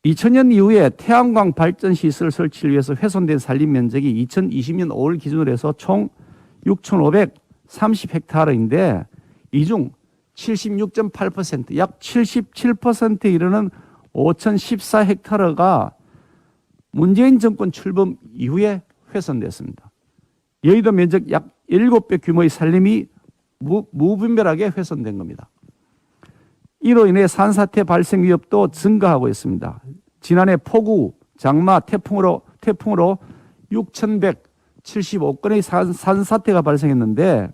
2000년 이후에 태양광 발전 시설 설치를 위해서 훼손된 산림 면적이 2020년 5월 기준으로 해서 총 6,530헥타르인데 이 중 76.8%, 약 77%에 이르는 5,014헥타르가 문재인 정권 출범 이후에 훼손됐습니다. 여의도 면적 약 7배 규모의 산림이 무분별하게 훼손된 겁니다. 이로 인해 산사태 발생 위협도 증가하고 있습니다. 지난해 폭우, 장마, 태풍으로 6,175건의 산사태가 발생했는데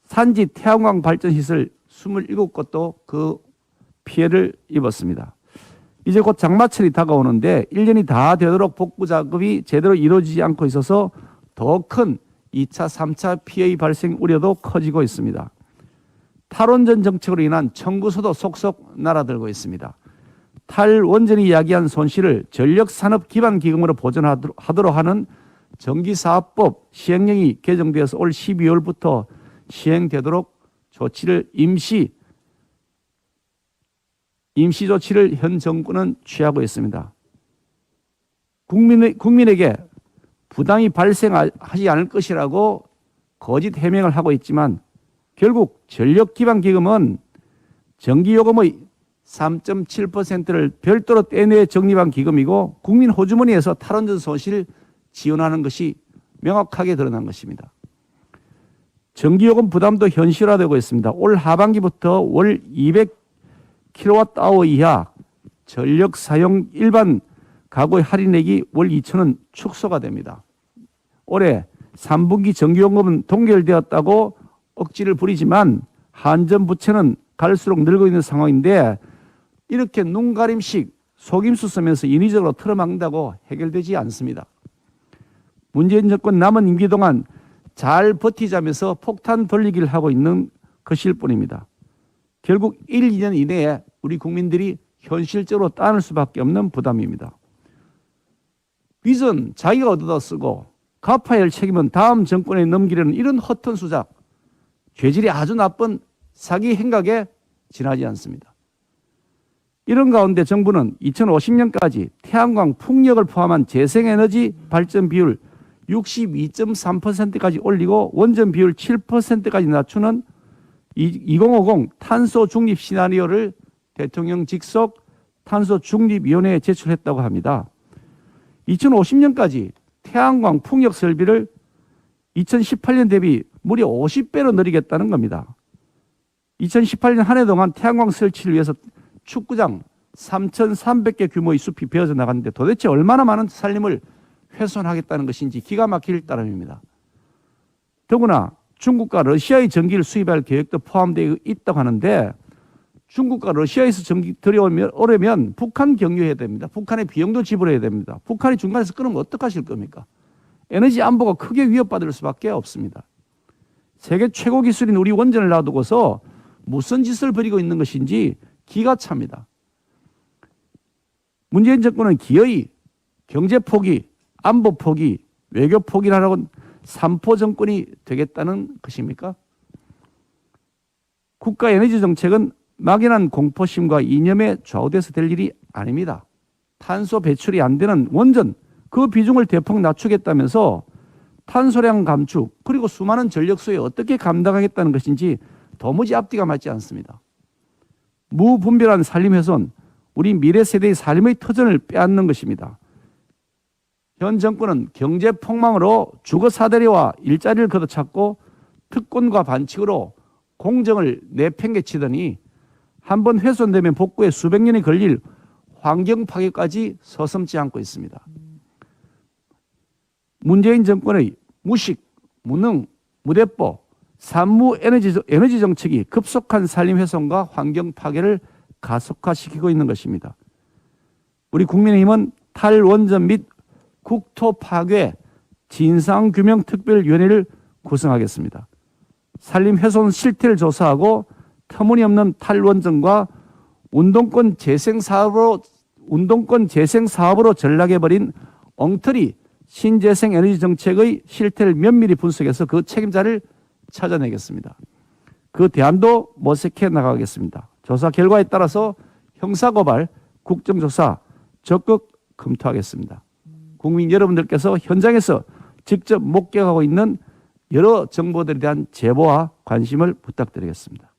산지 태양광 발전시설 27곳도 그 피해를 입었습니다. 이제 곧 장마철이 다가오는데 1년이 다 되도록 복구 작업이 제대로 이루어지지 않고 있어서 더 큰 2차, 3차 피해 발생 우려도 커지고 있습니다. 탈원전 정책으로 인한 청구서도 속속 날아들고 있습니다. 탈원전이 야기한 손실을 전력산업기반기금으로 보전하도록 하는 전기사업법 시행령이 개정되어서 올 12월부터 시행되도록 조치를 임시 조치를 현 정부는 취하고 있습니다. 국민에게 부담이 발생하지 않을 것이라고 거짓 해명을 하고 있지만 결국 전력기반기금은 전기요금의 3.7%를 별도로 떼내 적립한 기금이고 국민 호주머니에서 탈원전 손실을 지원하는 것이 명확하게 드러난 것입니다. 전기요금 부담도 현실화되고 있습니다. 올 하반기부터 월 200kWh 이하 전력 사용 일반 가구의 할인액이 월 2,000원 축소가 됩니다. 올해 3분기 전기요금은 동결되었다고 억지를 부리지만 한전 부채는 갈수록 늘고 있는 상황인데 이렇게 눈가림식 속임수 쓰면서 인위적으로 틀어막는다고 해결되지 않습니다. 문재인 정권 남은 임기 동안 잘 버티자면서 폭탄 돌리기를 하고 있는 것일 뿐입니다. 결국 1, 2년 이내에 우리 국민들이 현실적으로 따를 수밖에 없는 부담입니다. 빚은 자기가 얻어다 쓰고 갚아야 할 책임은 다음 정권에 넘기려는 이런 허튼 수작, 죄질이 아주 나쁜 사기 행각에 지나지 않습니다. 이런 가운데 정부는 2050년까지 태양광 풍력을 포함한 재생에너지 발전 비율 62.3%까지 올리고 원전 비율 7%까지 낮추는 2050 탄소 중립 시나리오를 대통령 직속 탄소 중립위원회에 제출했다고 합니다. 2050년까지 태양광 풍력 설비를 2018년 대비 무려 50배로 늘리겠다는 겁니다. 2018년 한 해 동안 태양광 설치를 위해서 축구장 3,300개 규모의 숲이 베어져 나갔는데 도대체 얼마나 많은 산림을 훼손하겠다는 것인지 기가 막힐 따름입니다. 더구나 중국과 러시아의 전기를 수입할 계획도 포함되어 있다고 하는데 중국과 러시아에서 전기 들여오려면 북한 경유해야 됩니다. 북한의 비용도 지불해야 됩니다. 북한이 중간에서 끊으면 어떡하실 겁니까? 에너지 안보가 크게 위협받을 수밖에 없습니다. 세계 최고 기술인 우리 원전을 놔두고서 무슨 짓을 벌이고 있는 것인지 기가 찹니다. 문재인 정권은 기어이 경제 포기, 안보 포기, 외교 포기를 하라고 삼포 정권이 되겠다는 것입니까? 국가 에너지 정책은 막연한 공포심과 이념에 좌우돼서 될 일이 아닙니다. 탄소 배출이 안 되는 원전, 그 비중을 대폭 낮추겠다면서 탄소량 감축, 그리고 수많은 전력 소요 어떻게 감당하겠다는 것인지 도무지 앞뒤가 맞지 않습니다. 무분별한 산림 훼손, 우리 미래 세대의 삶의 터전을 빼앗는 것입니다. 현 정권은 경제 폭망으로 주거 사다리와 일자리를 걷어찼고 특권과 반칙으로 공정을 내팽개치더니 한번 훼손되면 복구에 수백 년이 걸릴 환경 파괴까지 서슴지 않고 있습니다. 문재인 정권의 무식, 무능, 무대뽀, 산무 에너지 정책이 급속한 산림 훼손과 환경 파괴를 가속화시키고 있는 것입니다. 우리 국민의힘은 탈원전 및 국토 파괴 진상규명특별위원회를 구성하겠습니다. 산림 훼손 실태를 조사하고 터무니없는 탈원전과 운동권 재생 사업으로 전락해버린 엉터리 신재생 에너지 정책의 실태를 면밀히 분석해서 그 책임자를 찾아내겠습니다. 그 대안도 모색해 나가겠습니다. 조사 결과에 따라서 형사고발, 국정조사 적극 검토하겠습니다. 국민 여러분들께서 현장에서 직접 목격하고 있는 여러 정보들에 대한 제보와 관심을 부탁드리겠습니다.